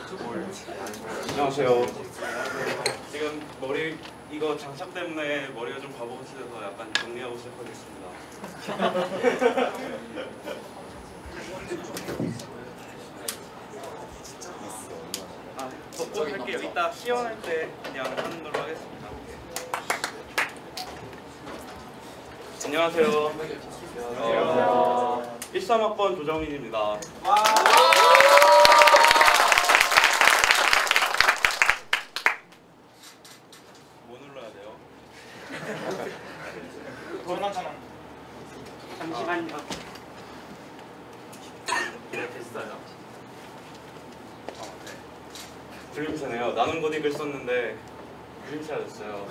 안녕하세요. 지금 머리 이거 장착 때문에 머리가 좀 바보같이 돼서 약간 정리하고 시작하겠습니다. 덮고 할게요. 이따 시연할 때 그냥 하는 걸로 하겠습니다. 안녕하세요. 안녕하세요. 13학번 조정민입니다. 뭐 눌러야 돼요? 잠시만요. 네, 됐어요. 네. 그림체네요. 나는 곧 읽을 썼는데 그림체가 됐어요.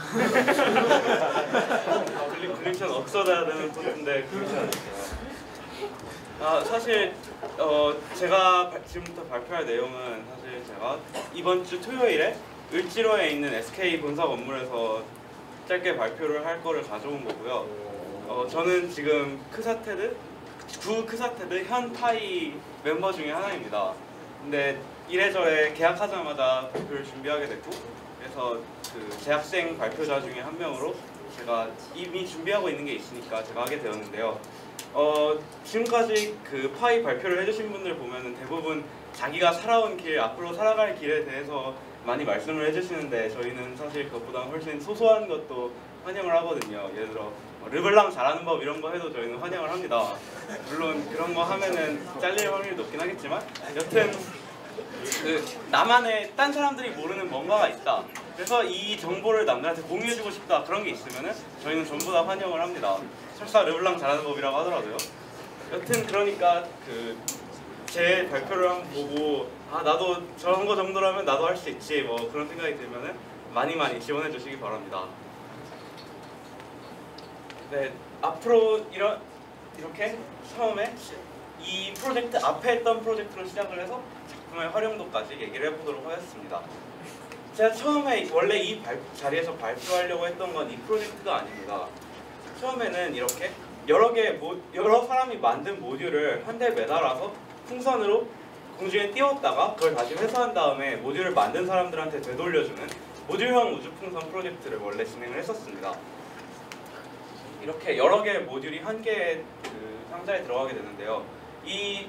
그림체는 없어져야 되는 포인트인데 그림체가 됐어요. 사실 제가 지금부터 발표할 내용은 사실 제가 이번 주 토요일에 을지로에 있는 SK 본사 건물에서 짧게 발표를 할 거를 가져온 거고요. 저는 지금 구 크사테드 현 파이 멤버 중에 하나입니다. 근데 이래저래 계약하자마자 발표를 준비하게 됐고, 그래서 그 재학생 발표자 중에 한 명으로 제가 이미 준비하고 있는 게 있으니까 제가 하게 되었는데요. 지금까지 그 파이 발표를 해주신 분들 보면은 대부분 자기가 살아온 길, 앞으로 살아갈 길에 대해서 많이 말씀을 해주시는데, 저희는 사실 그것보다 훨씬 소소한 것도 환영을 하거든요. 예를 들어 르블랑 잘하는 법 이런 거 해도 저희는 환영을 합니다. 물론 그런 거 하면은 잘릴 확률이 높긴 하겠지만, 여튼 그 나만의 딴 사람들이 모르는 뭔가가 있다, 그래서 이 정보를 남들한테 공유해주고 싶다, 그런 게 있으면은 저희는 전부 다 환영을 합니다. 설사 르블랑 잘하는 법이라고 하더라도요. 여튼 그러니까 제 발표를 한번 보고 나도 저런 거 정도라면 나도 할 수 있지, 뭐 그런 생각이 들면은 많이 지원해 주시기 바랍니다. 네, 앞으로 이렇게 처음에 이 프로젝트 앞에 했던 프로젝트로 시작을 해서 작품의 활용도까지 얘기를 해보도록 하겠습니다. 제가 처음에 원래 이 자리에서 발표하려고 했던 건 이 프로젝트가 아닙니다. 처음에는 이렇게 여러 사람이 만든 모듈을 한 대 매달아서 풍선으로 공중에 띄웠다가 그걸 다시 회수한 다음에 모듈을 만든 사람들한테 되돌려주는 모듈형 우주풍선 프로젝트를 원래 진행을 했었습니다. 이렇게 여러 개의 모듈이 한 개의 그 상자에 들어가게 되는데요. 이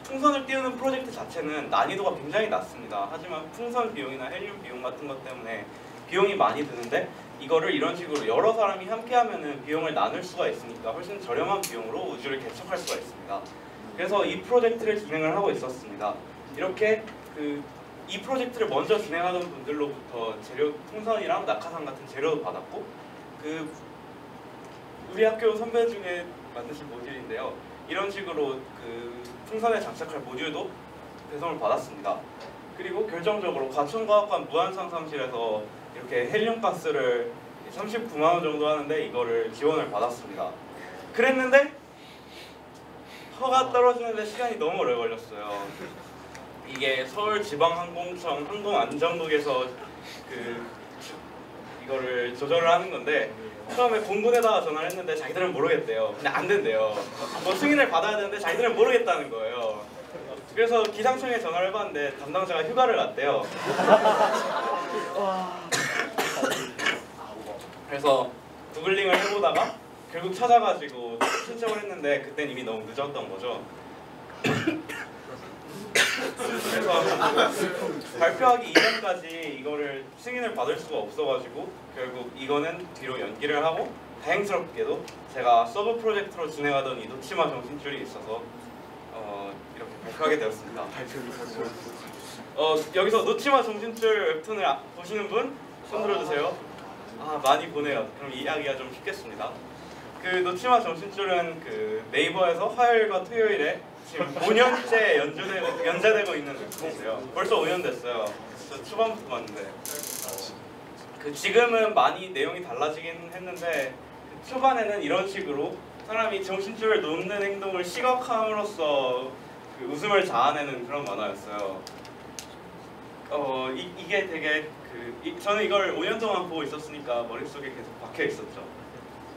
풍선을 띄우는 프로젝트 자체는 난이도가 굉장히 낮습니다. 하지만 풍선 비용이나 헬륨 비용 같은 것 때문에 비용이 많이 드는데, 이거를 이런 식으로 여러 사람이 함께 하면은 비용을 나눌 수가 있으니까 훨씬 저렴한 비용으로 우주를 개척할 수가 있습니다. 그래서 이 프로젝트를 진행을 하고 있었습니다. 이렇게 이 프로젝트를 먼저 진행하던 분들로부터 풍선이랑 낙하산 같은 재료도 받았고, 우리 학교 선배 중에 만드신 모듈인데요. 이런 식으로 풍선에 장착할 모듈도 배송을 받았습니다. 그리고 결정적으로 과천과학관 무한상상실에서 이렇게 헬륨가스를 39만 원 정도 하는데 이거를 지원을 받았습니다. 그랬는데 허가 떨어지는데 시간이 너무 오래 걸렸어요. 이게 서울지방항공청 항공안전국에서 이거를 조절을 하는 건데, 처음에 공군에다가 전화를 했는데 자기들은 모르겠대요. 그냥 안 된대요. 뭐 승인을 받아야 되는데 자기들은 모르겠다는 거예요. 그래서 기상청에 전화를 해봤는데 담당자가 휴가를 갔대요. 그래서 구글링을 해보다가 결국 찾아가지고 신청을 했는데 그땐 이미 너무 늦었던 거죠. 그래서 발표하기 이전까지 이거를 승인을 받을 수가 없어가지고 결국 이거는 뒤로 연기를 하고, 다행스럽게도 제가 서브 프로젝트로 진행하던 이 노치마 정신줄이 있어서 이렇게 발표하게 되었습니다. 여기서 노치마 정신줄 웹툰을 보시는 분 손 들어주세요. 많이 보네요. 그럼 이야기가 좀 쉽겠습니다. 노치마 정신줄은 네이버에서 화요일과 토요일에 지금 5년째 연재되고 있는 웹툰이에요. 벌써 5년 됐어요. 저 초반부터 봤는데 지금은 많이 내용이 달라지긴 했는데, 초반에는 이런 식으로 사람이 정신줄을 놓는 행동을 시각함으로써 웃음을 자아내는 그런 만화였어요. 이게 되게 저는 이걸 5년 동안 보고 있었으니까 머릿속에 계속 박혀 있었죠.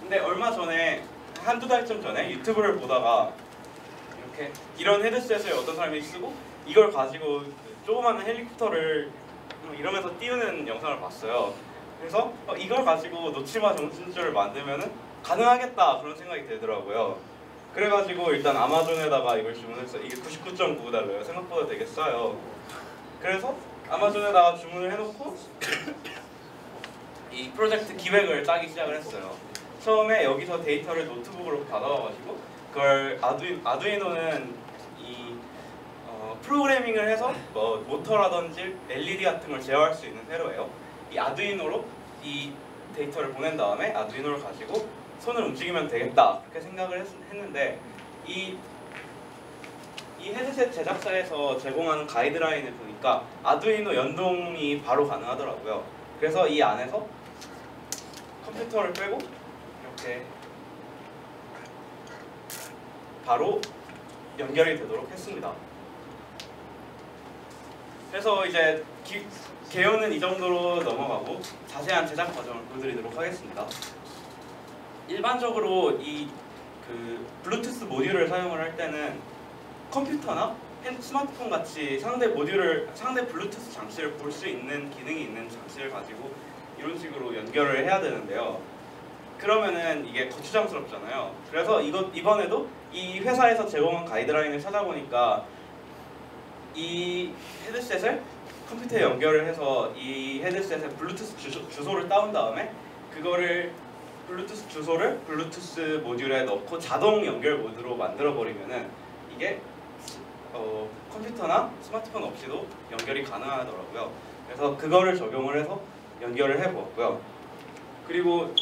근데 얼마 전에 한두 달쯤 전에 유튜브를 보다가 이렇게 이런 헤드셋을 어떤 사람이 쓰고 이걸 가지고 조그마한 헬리콥터를 이러면서 띄우는 영상을 봤어요. 그래서 이걸 가지고 노치마 정신줄을 만들면은 가능하겠다 그런 생각이 들더라고요. 그래가지고 일단 아마존에다가 이걸 주문했어요. 이게 99.9달러예요. 생각보다 되게 싸요. 그래서 아마존에다가 주문을 해놓고 이 프로젝트 기획을 짜기 시작을 했어요. 처음에 여기서 데이터를 노트북으로 받아와가지고 그걸 아두이노는 이 프로그래밍을 해서 뭐 모터라든지 LED 같은 걸 제어할 수 있는 회로예요. 이 아두이노로 이 데이터를 보낸 다음에 아두이노를 가지고 손을 움직이면 되겠다 그렇게 생각을 했는데 이 헤드셋 제작사에서 제공하는 가이드라인을 보니까 아두이노 연동이 바로 가능하더라고요. 그래서 이 안에서 컴퓨터를 빼고 이렇게 바로 연결이 되도록 했습니다. 그래서 이제 개요는 이 정도로 넘어가고 자세한 제작 과정을 보여드리도록 하겠습니다. 일반적으로 이 블루투스 모듈을 사용을 할 때는 컴퓨터나 스마트폰 같이 상대 블루투스 장치를 볼 수 있는 기능이 있는 장치를 가지고 이런 식으로 연결을 해야 되는데요. 그러면은 이게 거추장스럽잖아요. 그래서 이번에도 이 회사에서 제공한 가이드라인을 찾아보니까 이 헤드셋을 컴퓨터에 연결을 해서 이 헤드셋의 블루투스 주소를 따온 다음에 그거를 블루투스 주소를 블루투스 모듈에 넣고 자동 연결 모드로 만들어 버리면은 이게 컴퓨터나 스마트폰 없이도 연결이 가능하더라고요. 그래서 그거를 적용을 해서 연결을 해보았고요. 그리고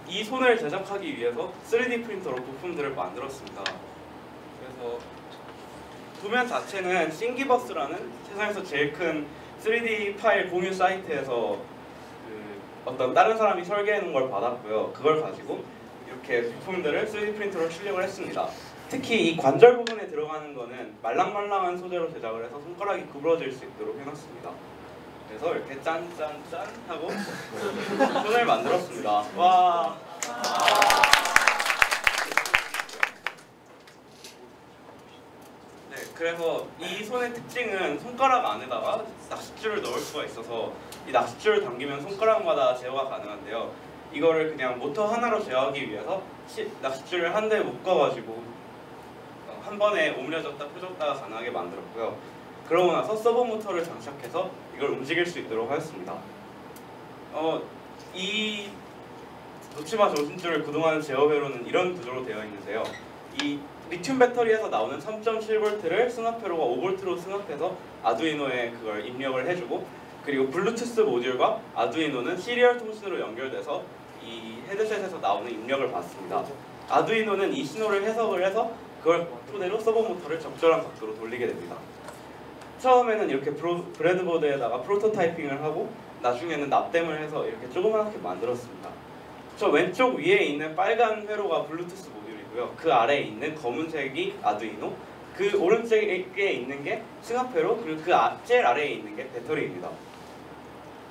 이 손을 제작하기 위해서 3D 프린터로 부품들을 만들었습니다. 그래서 도면 자체는 싱기버스라는 세상에서 제일 큰 3D 파일 공유 사이트에서 어떤 다른 사람이 설계해 놓은 걸 받았고요. 그걸 가지고 이렇게 부품들을 3D 프린터로 출력을 했습니다. 특히 이 관절 부분에 들어가는 거는 말랑말랑한 소재로 제작을 해서 손가락이 구부러질 수 있도록 해놨습니다. 그래서 이렇게 짠짠짠 하고 손을 만들었습니다. 와. 네, 그래서 이 손의 특징은 손가락 안에다가 낚싯줄을 넣을 수가 있어서 이 낚싯줄을 당기면 손가락마다 제어가 가능한데요. 이거를 그냥 모터 하나로 제어하기 위해서 낚싯줄을 한 대 묶어가지고 한 번에 오므려졌다 펴졌다가 가능하게 만들었고요. 그러고 나서 서버 모터를 장착해서 이걸 움직일 수 있도록 하였습니다. 이 노치마 정신줄을 구동하는 제어회로는 이런 구조로 되어 있는데요. 이 리튬 배터리에서 나오는 3.7V를 승합회로가 5V로 승합해서 아두이노에 그걸 입력을 해주고, 그리고 블루투스 모듈과 아두이노는 시리얼 통신으로 연결돼서 이 헤드셋에서 나오는 입력을 받습니다. 아두이노는 이 신호를 해석을 해서 그걸 토대로 서버 모터를 적절한 각도로 돌리게 됩니다. 처음에는 이렇게 브레드보드에다가 프로토타이핑을 하고 나중에는 납땜을 해서 이렇게 조그맣게 만들었습니다. 저 왼쪽 위에 있는 빨간 회로가 블루투스 모듈이고요. 그 아래에 있는 검은색이 아두이노, 그 오른쪽에 있는 게 승합회로, 그리고 그 제일 아래에 있는 게 배터리입니다.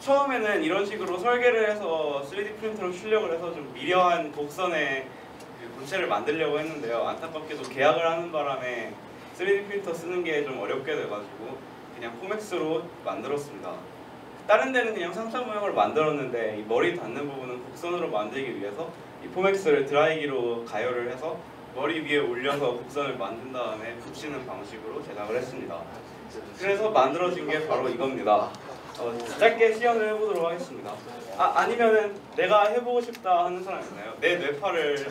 처음에는 이런 식으로 설계를 해서 3D 프린터로 출력을 해서 좀 미려한 곡선의 본체를 만들려고 했는데요. 안타깝게도 계약을 하는 바람에 3D 프린터 쓰는 게 좀 어렵게 돼가지고 그냥 포맥스로 만들었습니다. 다른 데는 그냥 상자 모양으로 만들었는데 이 머리 닿는 부분은 곡선으로 만들기 위해서 이 포맥스를 드라이기로 가열을 해서 머리 위에 올려서 곡선을 만든 다음에 붙이는 방식으로 제작을 했습니다. 그래서 만들어진 게 바로 이겁니다. 짧게 시연을 해보도록 하겠습니다. 아니면은 내가 해보고 싶다 하는 사람 있나요? 내 뇌파를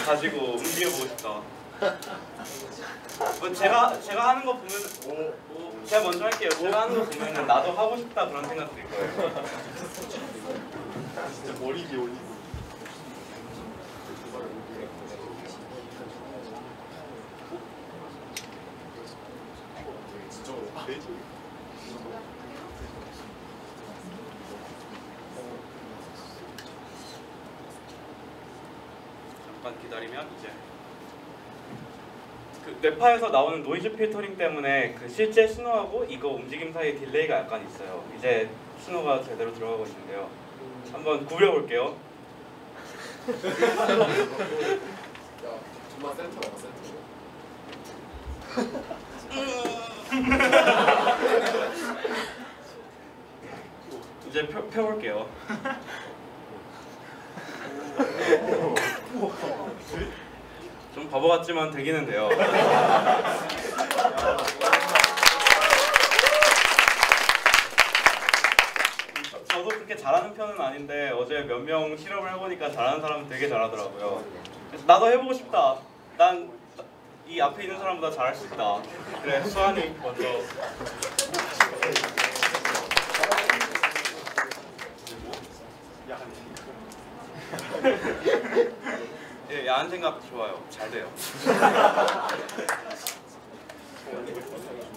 가지고 움직여보고 싶다. 제가 하는 거 보면 제가 먼저 할게요. 제가 하는 거 보면은 나도 하고 싶다 그런 생각 들 거예요. 진짜 머리 위에 올리고. 진짜 잠깐 기다리면 이제 그 뇌파에서 나오는 노이즈 필터링 때문에 그 실제 신호하고 이거 움직임 사이에 딜레이가 약간 있어요. 이제 신호가 제대로 들어가고 있는데요. 한번 구겨볼게요. 야, 정말 센터야, 센터. 이제 펴볼게요. 좀 바보 같지만 되기는 돼요. 저도 그렇게 잘하는 편은 아닌데 어제 몇 명 실험을 해보니까 잘하는 사람은 되게 잘하더라고요. 그래서 나도 해보고 싶다. 난 이 앞에 있는 사람보다 잘할 수 있다. 그래, 수환이 먼저. 예, 야한 생각 좋아요. 잘 돼요.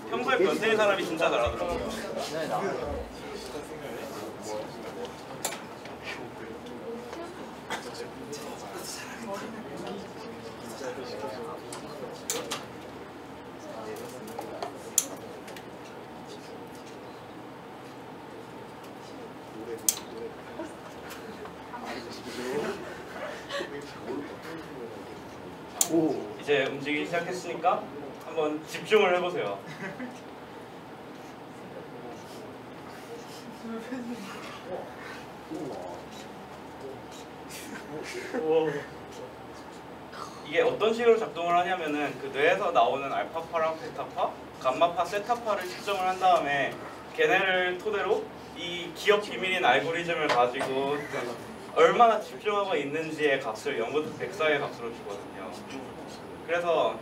평소에 변태인 사람이 진짜 잘하더라고요. 이제 움직이기 시작했으니까 한번 집중을 해보세요. 이게 어떤 식으로 작동을 하냐면은 그 뇌에서 나오는 알파파랑 베타파, 감마파, 세타파를 측정을 한 다음에 걔네를 토대로 이 기억 비밀인 알고리즘을 가지고 얼마나 집중하고 있는지의 값을 0부터 100 사이의 값으로 주거든요. 그래서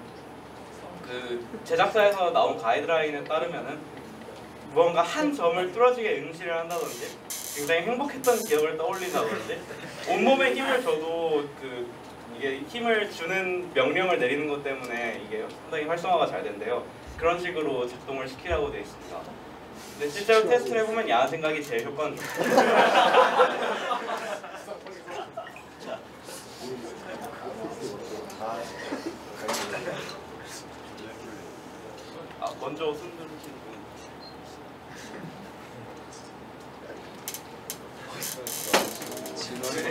그 제작사에서 나온 가이드라인에 따르면은 무언가 한 점을 뚫어지게 응시를 한다든지 굉장히 행복했던 기억을 떠올린다든지 온몸에 힘을 줘도 이게 힘을 주는 명령을 내리는 것 때문에 이게 상당히 활성화가 잘 된대요. 그런 식으로 작동을 시키라고 되어 있습니다. 근데 실제로 테스트를 해보면 야한 생각이 제일 효과는 좋아요. 먼저 손 들으시는 분.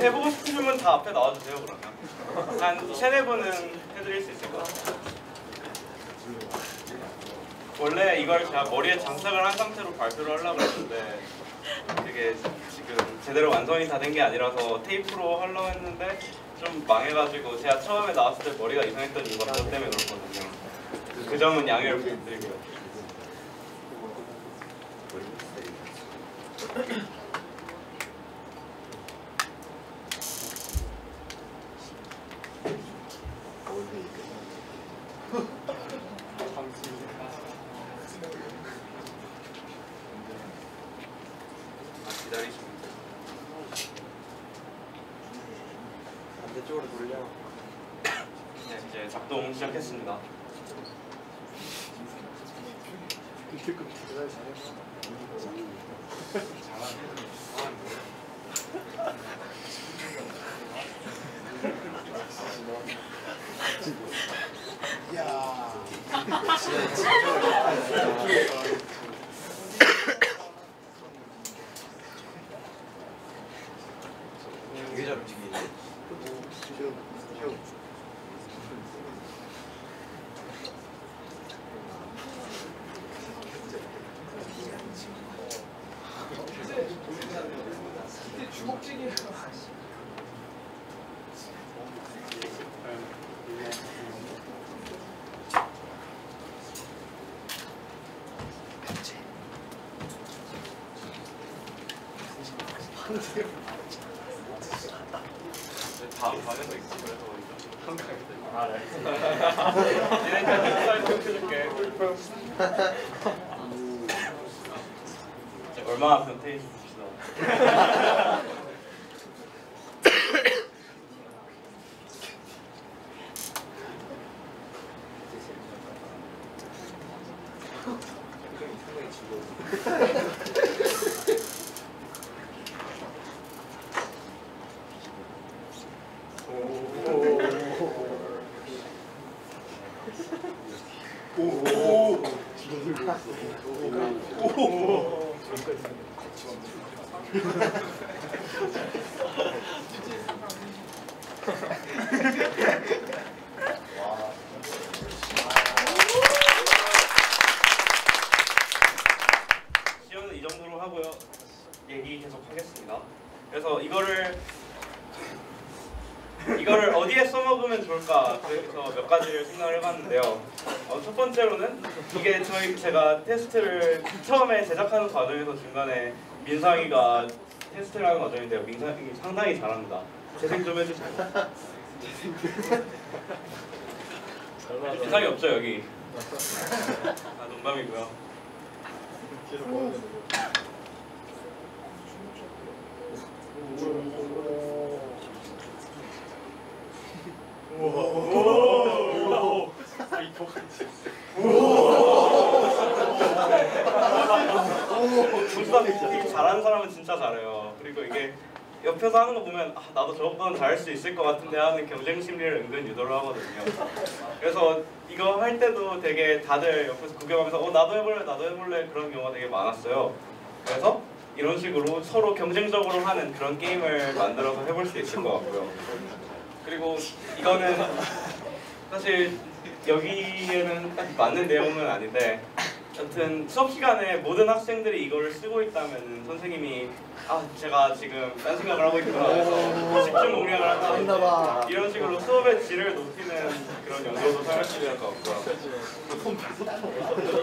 해보고 싶으시면 다 앞에 나와주세요. 그러면 한 3-4분은 해드릴 수 있을 것 같아요. 원래 이걸 제가 머리에 장착을 한 상태로 발표를 하려고 했는데 되게 지금 제대로 완성이 다 된 게 아니라서 테이프로 하려고 했는데 좀 망해가지고 제가 처음에 나왔을 때 머리가 이상했던 이유가 그것 때문에 그렇거든요. 그 점은 양해를 부탁드리고요. 기다리시면 돼요. 반대쪽으로 돌려. 네, 이제 작동 시작했습니다. 되게 잘 움직이네. 주먹질이야. 다음 반에도 있고 그래서 아, 네. 니네한테 사이즈 해줄게. 얼마나 변태인지 봅시다. 어디에 써먹으면 좋을까 그래서 몇 가지를 생각을 해봤는데요. 첫 번째로는 이게 제가 테스트를 처음에 제작하는 과정에서 중간에 민상이가 테스트를 하는 과정인데요. 민상이 상당히 잘합니다. 재생 좀 해주세요. 민상이 없죠 여기. 농담이고요. 동작 잘하는 사람은 진짜 잘해요. 그리고 이게 옆에서 하는 거 보면 나도 저것보다 잘할 수 있을 것 같은데 하는 경쟁 심리를 은근 유도를 하거든요. 그래서 이거 할 때도 되게 다들 옆에서 구경하면서 나도 해볼래 그런 경우가 되게 많았어요. 그래서 이런 식으로 서로 경쟁적으로 하는 그런 게임을 만들어서 해볼 수 있을 것 같고요. 그리고 이거는 사실 여기에는 딱 맞는 내용은 아닌데 여튼 수업 시간에 모든 학생들이 이거를 쓰고 있다면 선생님이 제가 지금 딴 생각을 하고 있구나 해서 집중 공략을 한다든지 이런 식으로 수업의 질을 높이는 그런 연구도 사용할 수 있을 것 같고요.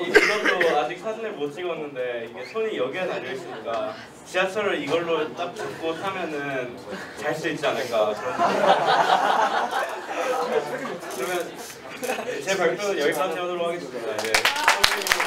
이것도 아직 사진을 못 찍었는데 이게 손이 여기에 달려 있으니까 지하철을 이걸로 딱 잡고 타면은 잘 수 있지 않을까 그러면 제 발표는 여기까지 하도록 하겠습니다.